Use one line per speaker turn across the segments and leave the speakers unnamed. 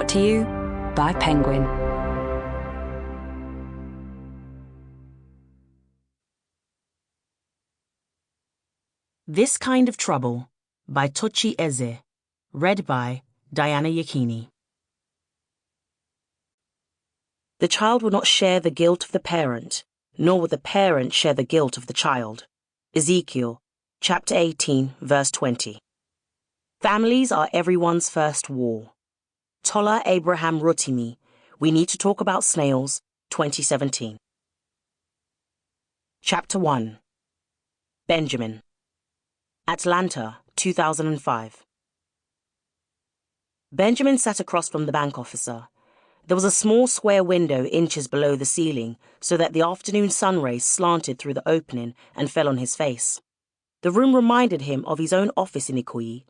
Brought to you by Penguin.
This Kind of Trouble by Tochi Eze. Read by Diana Yekinni. The child will not share the guilt of the parent, nor will the parent share the guilt of the child. Ezekiel, chapter 18, verse 20. Families are everyone's first war. Tola Abraham Rotimi, We Need to Talk About Snails, 2017. Chapter 1. Benjamin. Atlanta, 2005. Benjamin sat across from the bank officer. There was a small square window inches below the ceiling so that the afternoon sun rays slanted through the opening and fell on his face. The room reminded him of his own office in Ikoyi.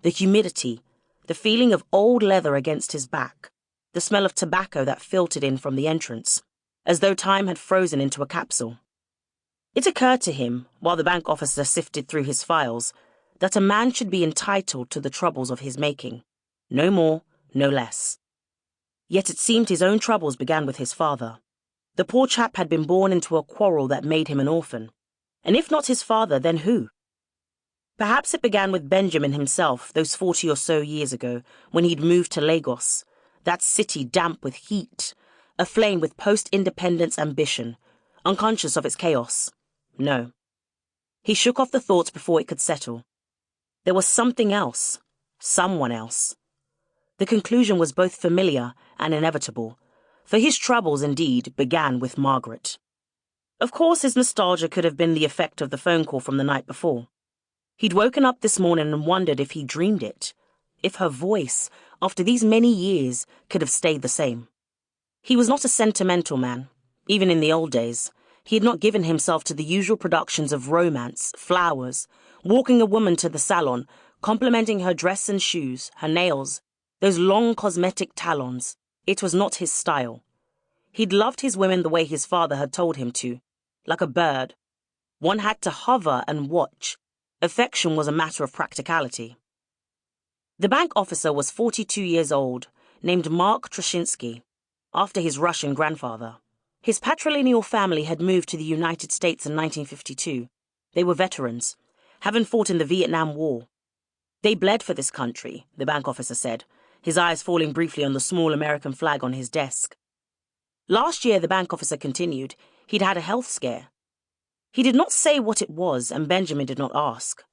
The humidity, the feeling of old leather against his back, the smell of tobacco that filtered in from the entrance, as though time had frozen into a capsule. It occurred to him, while the bank officer sifted through his files, that a man should be entitled to the troubles of his making. No more, no less. Yet it seemed his own troubles began with his father. The poor chap had been born into a quarrel that made him an orphan. And if not his father, then who? Perhaps it began with Benjamin himself, those 40 or so years ago, when he'd moved to Lagos, that city damp with heat, aflame with post-independence ambition, unconscious of its chaos. No. He shook off the thoughts before it could settle. There was something else, someone else. The conclusion was both familiar and inevitable, for his troubles indeed began with Margaret. Of course his nostalgia could have been the effect of the phone call from the night before. He'd woken up this morning and wondered if he dreamed it, if her voice, after these many years, could have stayed the same. He was not a sentimental man, even in the old days. He had not given himself to the usual productions of romance, flowers, walking a woman to the salon, complimenting her dress and shoes, her nails, those long cosmetic talons. It was not his style. He'd loved his women the way his father had told him to, like a bird. One had to hover and watch. Affection was a matter of practicality. The bank officer was 42 years old, named Mark Troshinsky, after his Russian grandfather. His patrilineal family had moved to the United States in 1952. They were veterans, having fought in the Vietnam War. They bled for this country, the bank officer said, his eyes falling briefly on the small American flag on his desk. Last year, the bank officer continued, he'd had a health scare. He did not say what it was, and Benjamin did not ask.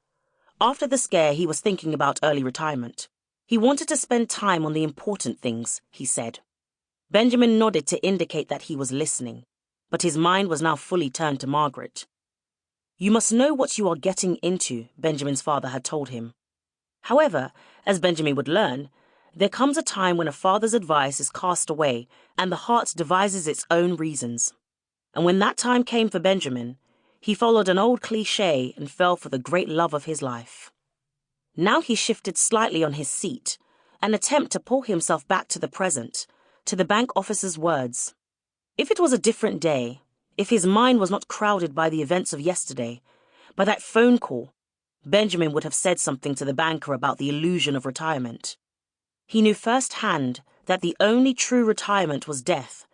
After the scare, he was thinking about early retirement. He wanted to spend time on the important things, he said. Benjamin nodded to indicate that he was listening, but his mind was now fully turned to Margaret. You must know what you are getting into, Benjamin's father had told him. However, as Benjamin would learn, there comes a time when a father's advice is cast away and the heart devises its own reasons. And when that time came for Benjamin, he followed an old cliché and fell for the great love of his life. Now he shifted slightly on his seat, an attempt to pull himself back to the present, to the bank officer's words. If it was a different day, if his mind was not crowded by the events of yesterday, by that phone call, Benjamin would have said something to the banker about the illusion of retirement. He knew firsthand that the only true retirement was death,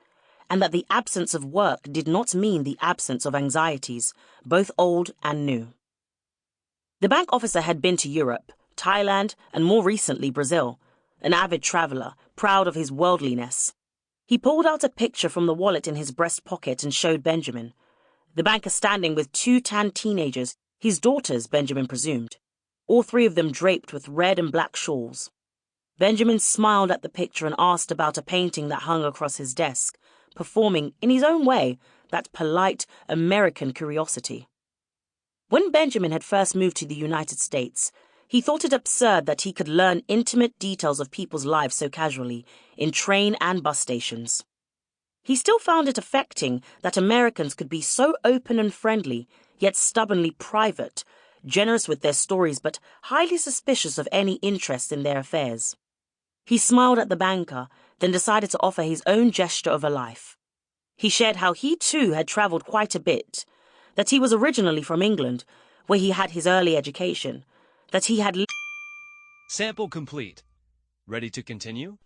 and that the absence of work did not mean the absence of anxieties, both old and new. The bank officer had been to Europe, Thailand, and more recently Brazil, an avid traveller, proud of his worldliness. He pulled out a picture from the wallet in his breast pocket and showed Benjamin. The banker standing with 2 tanned teenagers, his daughters, Benjamin presumed, all 3 of them draped with red and black shawls. Benjamin smiled at the picture and asked about a painting that hung across his desk, performing, in his own way, that polite American curiosity. When Benjamin had first moved to the United States, he thought it absurd that he could learn intimate details of people's lives so casually, in train and bus stations. He still found it affecting that Americans could be so open and friendly, yet stubbornly private, generous with their stories but highly suspicious of any interest in their affairs. He smiled at the banker, then decided to offer his own gesture of a life. He shared how he too had travelled quite a bit, that he was originally from England, where he had his early education, that he had...
Sample complete. Ready to continue?